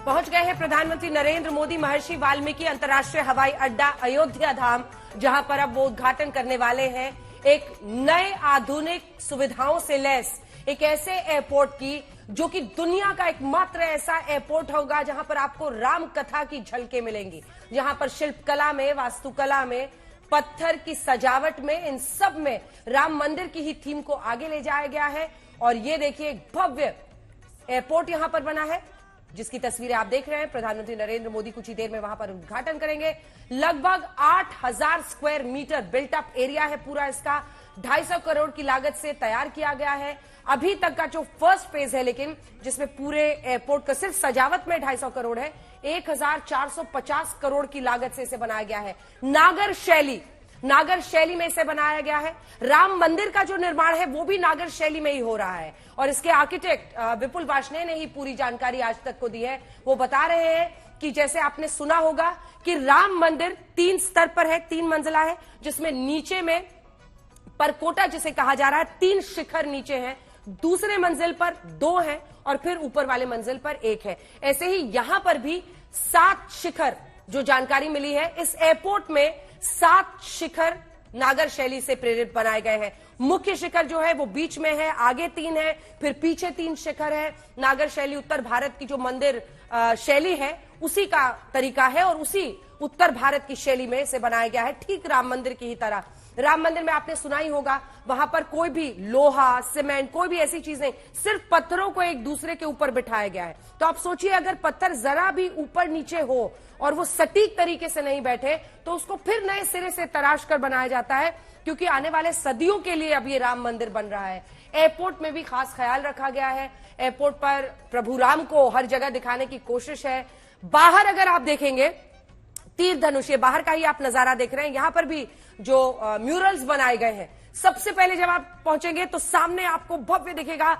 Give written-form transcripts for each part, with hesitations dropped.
पहुंच गए हैं प्रधानमंत्री नरेंद्र मोदी महर्षि वाल्मीकि अंतर्राष्ट्रीय हवाई अड्डा अयोध्या धाम, जहां पर अब वो उद्घाटन करने वाले हैं एक नए आधुनिक सुविधाओं से लैस एक ऐसे एयरपोर्ट की जो कि दुनिया का एकमात्र ऐसा एयरपोर्ट होगा जहां पर आपको राम कथा की झलकें मिलेंगी, जहां पर शिल्पकला में, वास्तुकला में, पत्थर की सजावट में, इन सब में राम मंदिर की ही थीम को आगे ले जाया गया है। और ये देखिए एक भव्य एयरपोर्ट यहां पर बना है जिसकी तस्वीरें आप देख रहे हैं। प्रधानमंत्री नरेंद्र मोदी कुछ ही देर में वहां पर उद्घाटन करेंगे। लगभग 8000 square metre built up area है पूरा इसका, 250 करोड़ की लागत से तैयार किया गया है। अभी तक का जो फर्स्ट फेज है, लेकिन जिसमें पूरे एयरपोर्ट का सिर्फ सजावट में 250 करोड़ है, 1450 करोड़ की लागत से इसे बनाया गया है। नागर शैली में इसे बनाया गया है। राम मंदिर का जो निर्माण है वो भी नागर शैली में ही हो रहा है और इसके आर्किटेक्ट विपुल वार्ष्णेय ने ही पूरी जानकारी आज तक को दी है। वो बता रहे हैं कि जैसे आपने सुना होगा कि राम मंदिर 3 स्तर पर है, 3 मंजिला है, जिसमें नीचे में परकोटा जिसे कहा जा रहा है, 3 शिखर नीचे हैं, दूसरे मंजिल पर 2 हैं और फिर ऊपर वाले मंजिल पर 1 है। ऐसे ही यहां पर भी 7 शिखर, जो जानकारी मिली है, इस एयरपोर्ट में 7 शिखर नागर शैली से प्रेरित बनाए गए हैं। मुख्य शिखर जो है वो बीच में है, आगे 3 है, फिर पीछे 3 शिखर है। नागर शैली उत्तर भारत की जो मंदिर शैली है उसी का तरीका है और उसी उत्तर भारत की शैली में इसे बनाया गया है, ठीक राम मंदिर की ही तरह। राम मंदिर में आपने सुना ही होगा, वहां पर कोई भी लोहा, सीमेंट, कोई भी ऐसी चीज नहीं, सिर्फ पत्थरों को एक दूसरे के ऊपर बिठाया गया है। तो आप सोचिए अगर पत्थर जरा भी ऊपर नीचे हो और वो सटीक तरीके से नहीं बैठे तो उसको फिर नए सिरे से तराश कर बनाया जाता है, क्योंकि आने वाले सदियों के लिए अब ये राम मंदिर बन रहा है। एयरपोर्ट में भी खास ख्याल रखा गया है। एयरपोर्ट पर प्रभु राम को हर जगह दिखाने की कोशिश है। बाहर अगर आप देखेंगे तीर धनुष, ये बाहर का ही आप नजारा देख रहे हैं, यहां पर भी जो म्यूरल्स बनाए गए हैं। सबसे पहले जब आप पहुंचेंगे तो सामने आपको भव्य दिखेगा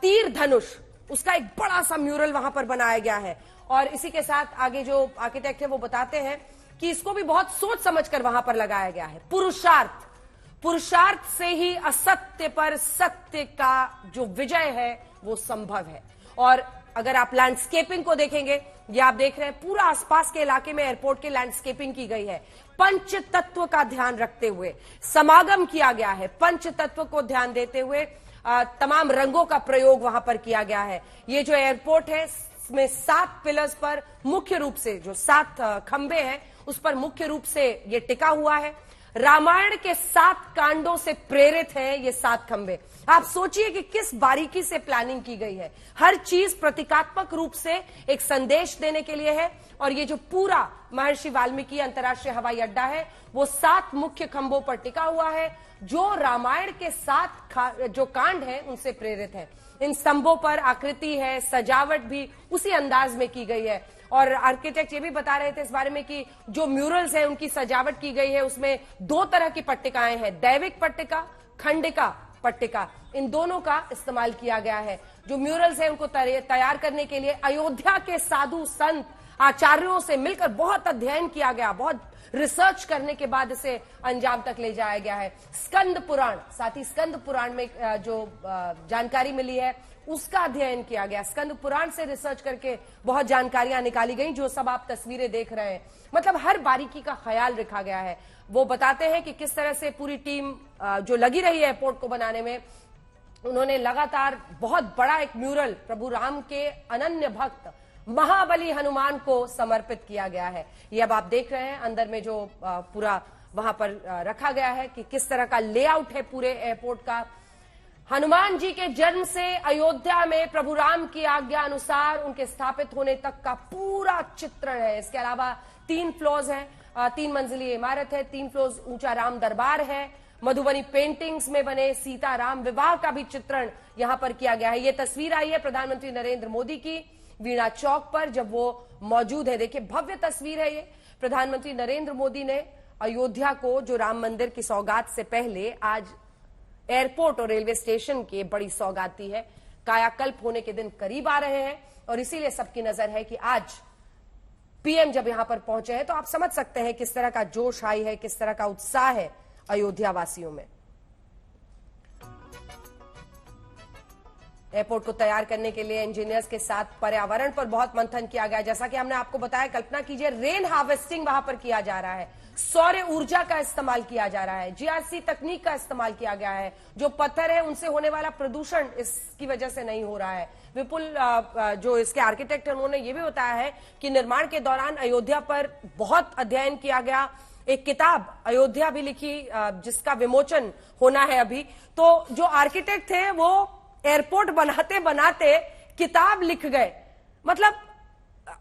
तीर धनुष, उसका एक बड़ा सा म्यूरल वहां पर बनाया गया है। और इसी के साथ आगे जो आर्किटेक्ट है वो बताते हैं कि इसको भी बहुत सोच समझकर वहां पर लगाया गया है। पुरुषार्थ से ही असत्य पर सत्य का जो विजय है वो संभव है। और अगर आप लैंडस्केपिंग को देखेंगे, ये आप देख रहे हैं पूरा आसपास के इलाके में एयरपोर्ट के लैंडस्केपिंग की गई है। पंच तत्व का ध्यान रखते हुए समागम किया गया है। पंच तत्व को ध्यान देते हुए तमाम रंगों का प्रयोग वहां पर किया गया है। ये जो एयरपोर्ट है इसमें 7 पिलर्स पर मुख्य रूप से जो 7 खंबे हैं उस पर मुख्य रूप से ये टिका हुआ है। रामायण के 7 कांडों से प्रेरित हैं ये 7 खंबे। आप सोचिए कि किस बारीकी से प्लानिंग की गई है। हर चीज प्रतीकात्मक रूप से एक संदेश देने के लिए है। और ये जो पूरा महर्षि वाल्मीकि अंतर्राष्ट्रीय हवाई अड्डा है वो 7 मुख्य खंभों पर टिका हुआ है जो रामायण के 7 जो कांड हैं उनसे प्रेरित है। इन स्तंभों पर आकृति है, सजावट भी उसी अंदाज में की गई है। और आर्किटेक्ट ये भी बता रहे थे इस बारे में कि जो म्यूरल्स हैं उनकी सजावट की गई है, उसमें 2 तरह की पट्टिकाएं हैं, दैविक पट्टिका, खंडिका पट्टिका, इन दोनों का इस्तेमाल किया गया है। जो म्यूरल्स हैं उनको तैयार करने के लिए अयोध्या के साधु संत आचार्यों से मिलकर बहुत अध्ययन किया गया, बहुत रिसर्च करने के बाद इसे अंजाम तक ले जाया गया है। स्कंद पुराण, साथ ही स्कंद पुराण में जो जानकारी मिली है उसका अध्ययन किया गया। स्कंद पुराण से रिसर्च करके बहुत जानकारियां निकाली गई, जो सब आप तस्वीरें देख रहे हैं। मतलब हर बारीकी का ख्याल रखा गया है। वो बताते हैं कि किस तरह से पूरी टीम जो लगी रही है एयरपोर्ट को बनाने में, उन्होंने लगातार बहुत बड़ा एक म्यूरल प्रभु राम के अनन्य भक्त महाबली हनुमान को समर्पित किया गया है। ये अब आप देख रहे हैं अंदर में जो पूरा वहां पर रखा गया है कि किस तरह का लेआउट है पूरे एयरपोर्ट का। हनुमान जी के जन्म से अयोध्या में प्रभु राम की आज्ञा अनुसार उनके स्थापित होने तक का पूरा चित्रण है। इसके अलावा 3 फ्लोर्स हैं, 3 मंजिली इमारत है, 3 फ्लोर्स ऊंचा राम दरबार है। मधुबनी पेंटिंग्स में बने सीता राम विवाह का भी चित्रण यहां पर किया गया है। ये तस्वीर आई है प्रधानमंत्री नरेंद्र मोदी की वीणा चौक पर जब वो मौजूद है। देखिए भव्य तस्वीर है ये। प्रधानमंत्री नरेंद्र मोदी ने अयोध्या को जो राम मंदिर की सौगात से पहले आज एयरपोर्ट और रेलवे स्टेशन की बड़ी सौगात दी है। कायाकल्प होने के दिन करीब आ रहे हैं और इसीलिए सबकी नजर है कि आज पीएम जब यहां पर पहुंचे हैं तो आप समझ सकते हैं किस तरह का जोश आई है, किस तरह का उत्साह है अयोध्या वासियों में। एयरपोर्ट को तैयार करने के लिए इंजीनियर्स के साथ पर्यावरण पर बहुत मंथन किया गया। जैसा कि हमने आपको बताया, कल्पना कीजिए रेन हार्वेस्टिंग वहां पर किया जा रहा है, सौर ऊर्जा का इस्तेमाल किया जा रहा है, जीआरसी तकनीक का इस्तेमाल किया गया है। जो पत्थर है उनसे होने वाला प्रदूषण इसकी वजह से नहीं हो रहा है। विपुल जो इसके आर्किटेक्ट है उन्होंने ये भी बताया है कि निर्माण के दौरान अयोध्या पर बहुत अध्ययन किया गया। एक किताब अयोध्या भी लिखी जिसका विमोचन होना है अभी। तो जो आर्किटेक्ट थे वो एयरपोर्ट बनाते बनाते किताब लिख गए। मतलब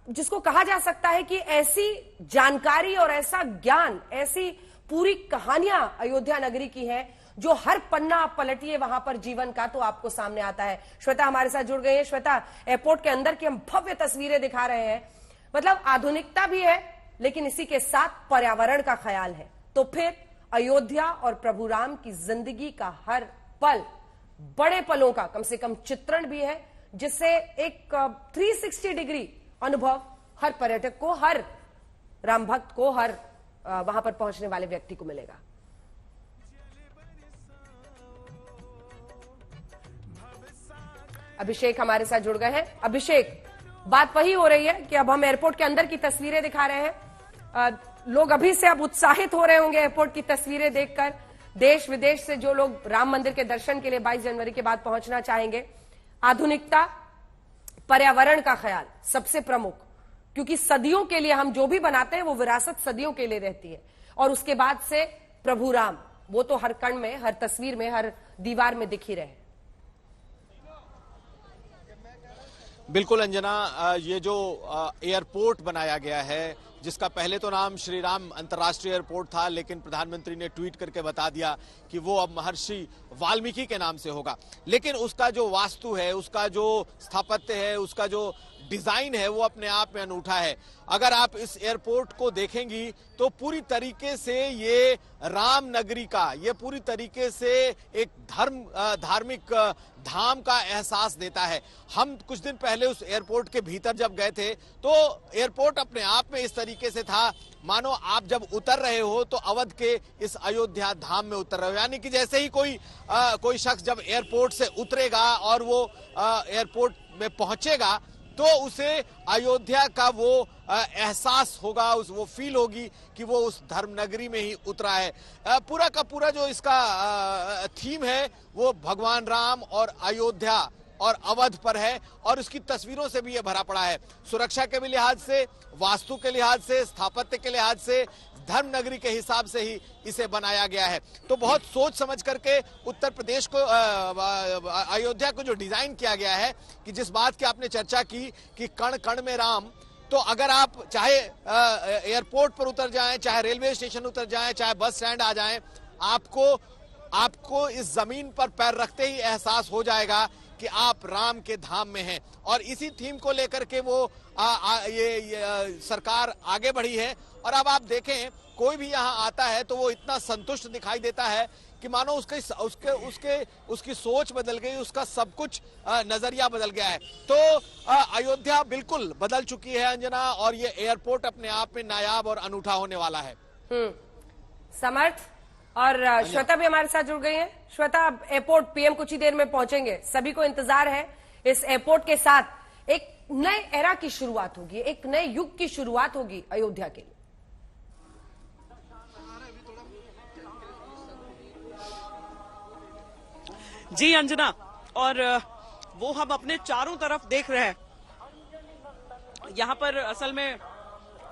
जिसको कहा जा सकता है कि ऐसी जानकारी और ऐसा ज्ञान, ऐसी पूरी कहानियां अयोध्या नगरी की हैं जो हर पन्ना आप पलटिए वहां पर जीवन का तो आपको सामने आता है। श्वेता हमारे साथ जुड़ गई है। श्वेता, एयरपोर्ट के अंदर की हम भव्य तस्वीरें दिखा रहे हैं। मतलब आधुनिकता भी है लेकिन इसी के साथ पर्यावरण का ख्याल है। तो फिर अयोध्या और प्रभु राम की जिंदगी का हर पल, बड़े पलों का कम से कम चित्रण भी है, जिससे एक 360 डिग्री अनुभव हर पर्यटक को, हर राम भक्त को, हर वहां पर पहुंचने वाले व्यक्ति को मिलेगा। अभिषेक हमारे साथ जुड़ गए हैं। अभिषेक, बात वही हो रही है कि अब हम एयरपोर्ट के अंदर की तस्वीरें दिखा रहे हैं। लोग अभी से अब उत्साहित हो रहे होंगे एयरपोर्ट की तस्वीरें देखकर। देश विदेश से जो लोग राम मंदिर के दर्शन के लिए 22 जनवरी के बाद पहुंचना चाहेंगे। आधुनिकता, पर्यावरण का ख्याल सबसे प्रमुख, क्योंकि सदियों के लिए हम जो भी बनाते हैं वो विरासत सदियों के लिए रहती है। और उसके बाद से प्रभु राम, वो तो हर कण में, हर तस्वीर में, हर दीवार में दिख ही रहे। बिल्कुल अंजना, ये जो एयरपोर्ट बनाया गया है, जिसका पहले तो नाम श्री राम अंतर्राष्ट्रीय एयरपोर्ट था, लेकिन प्रधानमंत्री ने ट्वीट करके बता दिया कि वो अब महर्षि वाल्मीकि के नाम से होगा। लेकिन उसका जो वास्तु है, उसका जो स्थापत्य है, उसका जो डिजाइन है, वो अपने आप में अनूठा है। अगर आप इस एयरपोर्ट को देखेंगी तो पूरी तरीके से ये राम नगरी का, ये पूरी तरीके से एक धार्मिक धाम का एहसास देता है। हम कुछ दिन पहले उस एयरपोर्ट के भीतर जब गए थे तो एयरपोर्ट अपने आप में इस तरीके से था मानो आप जब उतर रहे हो तो अवध के इस अयोध्या धाम में उतर रहे हो। यानी कि जैसे ही कोई शख्स जब एयरपोर्ट से उतरेगा और वो एयरपोर्ट में पहुंचेगा तो उसे अयोध्या का वो एहसास होगा, वो फील होगी कि वो उस धर्म नगरी में ही उतरा है। पूरा का पूरा जो इसका थीम है वो भगवान राम और अयोध्या और अवध पर है और उसकी तस्वीरों से भी ये भरा पड़ा है। सुरक्षा के भी लिहाज से, वास्तु के लिहाज से, स्थापत्य के लिहाज से, धर्म नगरी के हिसाब से ही इसे बनाया गया है। तो बहुत सोच समझ करके उत्तर प्रदेश को, अयोध्या को जो डिजाइन किया गया है, कि जिस बात की आपने चर्चा की कि कण कण में राम, तो अगर आप चाहे एयरपोर्ट पर उतर जाएं, चाहे रेलवे स्टेशन उतर जाएं, चाहे बस स्टैंड आ जाएं, आपको इस जमीन पर पैर रखते ही एहसास हो जाएगा कि आप राम के धाम में हैं। और इसी थीम को लेकर के वो ये सरकार आगे बढ़ी है। और अब आप देखें, कोई भी यहाँ आता है तो वो इतना संतुष्ट दिखाई देता है कि मानो उसकी सोच बदल गई, उसका सब कुछ नजरिया बदल गया है। तो अयोध्या बिल्कुल बदल चुकी है अंजना, और ये एयरपोर्ट अपने आप में नायाब और अनूठा होने वाला है। समर्थ और श्वेता भी हमारे साथ जुड़ गई हैं। श्वेता, अब एयरपोर्ट पीएम कुछ ही देर में पहुंचेंगे, सभी को इंतजार है। इस एयरपोर्ट के साथ एक नए एरा की शुरुआत होगी, एक नए युग की शुरुआत होगी अयोध्या के लिए। जी अंजना, और वो हम अपने चारों तरफ देख रहे हैं। यहाँ पर असल में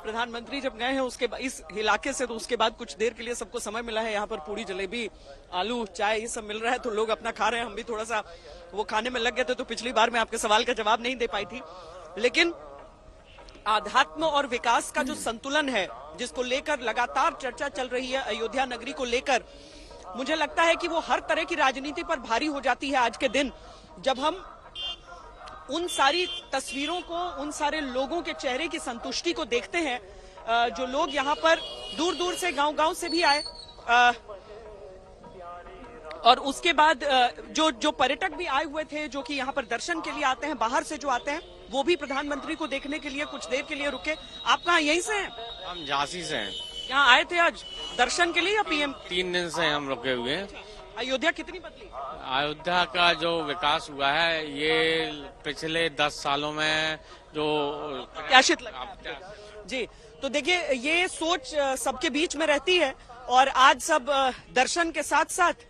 प्रधानमंत्री जब गए हैं उसके इस इलाके से, तो उसके बाद कुछ देर के लिए सबको समय मिला है। यहाँ पर पूरी जलेबी, आलू, चाय, ये सब मिल रहा है, तो लोग अपना खा रहे हैं। हम भी थोड़ा सा वो खाने में लग गए थे, तो पिछली बार मैं आपके सवाल का जवाब नहीं दे पाई थी। लेकिन आध्यात्म और विकास का जो संतुलन है, जिसको लेकर लगातार चर्चा चल रही है अयोध्या नगरी को लेकर, मुझे लगता है कि वो हर तरह की राजनीति पर भारी हो जाती है आज के दिन, जब हम उन सारी तस्वीरों को, उन सारे लोगों के चेहरे की संतुष्टि को देखते हैं, जो लोग यहाँ पर दूर दूर से, गांव-गांव से भी आए, और उसके बाद जो पर्यटक भी आए हुए थे, जो कि यहाँ पर दर्शन के लिए आते हैं, बाहर से जो आते हैं, वो भी प्रधानमंत्री को देखने के लिए कुछ देर के लिए रुके। आप कहाँ, यहीं से हैं? हम झांसी से हैं। यहाँ आए थे आज दर्शन के लिए या पीएम? 3 दिन से हम रुके हुए हैं। अयोध्या कितनी बदली? अयोध्या का जो विकास हुआ है ये पिछले 10 सालों में जो प्रत्याशित लगा है आपको? जी, तो देखिए ये सोच सबके बीच में रहती है और आज सब दर्शन के साथ साथ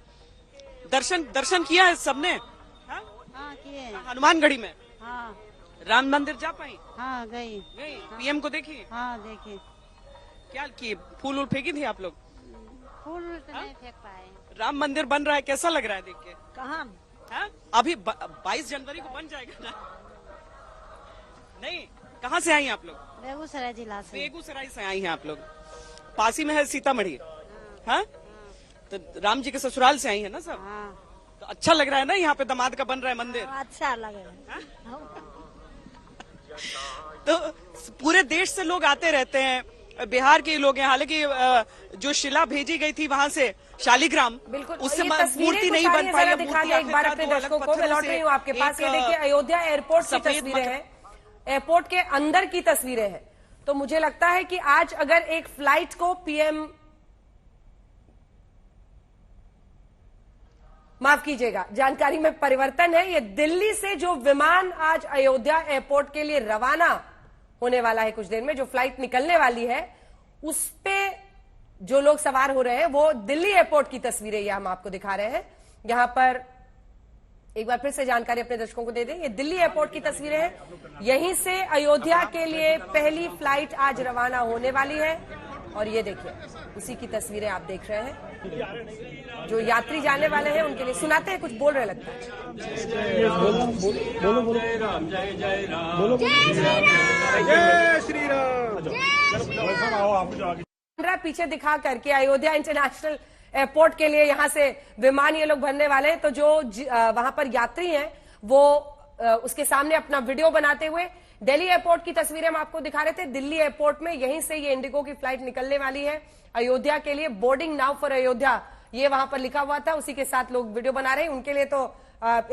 दर्शन किया है सबने। हाँ? हाँ किए। हनुमानगढ़ी में हाँ राम मंदिर जा पाई? हाँ गई। पीएम को देखी? हाँ देखी। क्या किए? फूल फेंकी थी आप लोग? फूल तो नहीं फेंक पाए। राम मंदिर बन रहा है, कैसा लग रहा है देख के? कहाँ? हाँ? अभी 22 जनवरी को बन जाएगा ना? नहीं, कहाँ से आई हैं आप लोग? बेगूसराय जिला से। बेगूसराय से आई हैं आप लोग। पास ही में है सीतामढ़ी। हाँ? तो राम जी के ससुराल से आई है ना सब? हाँ। तो अच्छा लग रहा है ना यहाँ पे दामाद का बन रहा है मंदिर? अच्छा लग रहा है। तो पूरे देश से लोग आते रहते हैं, बिहार के लोग हैं। हालांकि जो शिला भेजी गई थी वहां से शालिग्राम, बिल्कुल उससे ये तस्वीरें मूर्ति कुछ नहीं आ रही बन है, पाई। जरा दिखा दें एक बार अपने दर्शकों को। मैं लौट रही हूँ आपके पास। ये देखिए अयोध्या एयरपोर्ट की सफेद तस्वीरें हैं, एयरपोर्ट के अंदर की तस्वीरें हैं। तो मुझे लगता है कि आज अगर एक फ्लाइट को पीएम, माफ कीजिएगा जानकारी में परिवर्तन है, ये दिल्ली से जो विमान आज अयोध्या एयरपोर्ट के लिए रवाना होने वाला है कुछ देर में, जो फ्लाइट निकलने वाली है, उस पे जो लोग सवार हो रहे हैं वो दिल्ली एयरपोर्ट की तस्वीरें ये हम आपको दिखा रहे हैं। यहां पर एक बार फिर से जानकारी अपने दर्शकों को दे दें, ये दिल्ली एयरपोर्ट की तस्वीरें हैं। यहीं से अयोध्या के लिए पहली फ्लाइट आज रवाना होने वाली है और ये देखिए उसी की तस्वीरें आप देख रहे हैं। जो यात्री जाने वाले हैं उनके लिए सुनाते हैं, कुछ बोल रहे लगता है। पीछे दिखा करके अयोध्या इंटरनेशनल एयरपोर्ट के लिए यहां से विमान ये लोग भरने वाले हैं। तो जो वहां पर यात्री हैं वो उसके सामने अपना वीडियो बनाते हुए दिल्ली एयरपोर्ट की तस्वीरें हम आपको दिखा रहे थे। दिल्ली एयरपोर्ट में यहीं से ये इंडिगो की फ्लाइट निकलने वाली है अयोध्या के लिए। बोर्डिंग नाउ फॉर अयोध्या ये वहां पर लिखा हुआ था, उसी के साथ लोग वीडियो बना रहे हैं। उनके लिए तो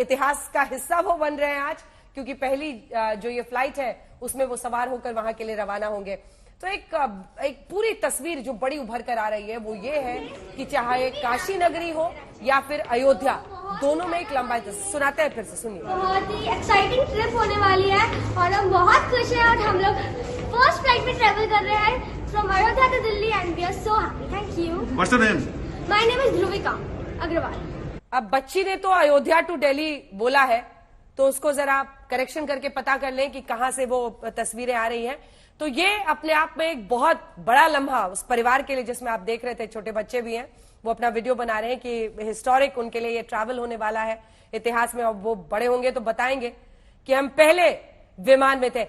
इतिहास का हिस्सा वो बन रहे हैं आज, क्योंकि पहली जो ये फ्लाइट है उसमें वो सवार होकर वहां के लिए रवाना होंगे। तो एक पूरी तस्वीर जो बड़ी उभर कर आ रही है वो ये है कि चाहे काशी नगरी हो या फिर अयोध्या, दोनों में एक लंबा सुनाते हैं। फिर से सुनिए। बहुत ही एक्साइटिंग ट्रिप होने वाली है और हम बहुत खुश हैं और हम लोग फर्स्ट फ्लाइट में ट्रेवल कर रहे हैं from Ayodhya to Delhi and we are so happy. Thank you. What's your name? My name is Dhruvika Agarwal. अब बच्ची ने तो अयोध्या टू दिल्ली बोला है, तो उसको जरा करेक्शन करके पता कर लें कि कहां से वो तस्वीरें आ रही हैं। तो ये अपने आप में एक बहुत बड़ा लम्हा उस परिवार के लिए, जिसमें आप देख रहे थे छोटे बच्चे भी हैं, वो अपना वीडियो बना रहे हैं कि हिस्टोरिक उनके लिए ये ट्रैवल होने वाला है इतिहास में। और वो बड़े होंगे तो बताएंगे कि हम पहले विमान में थे।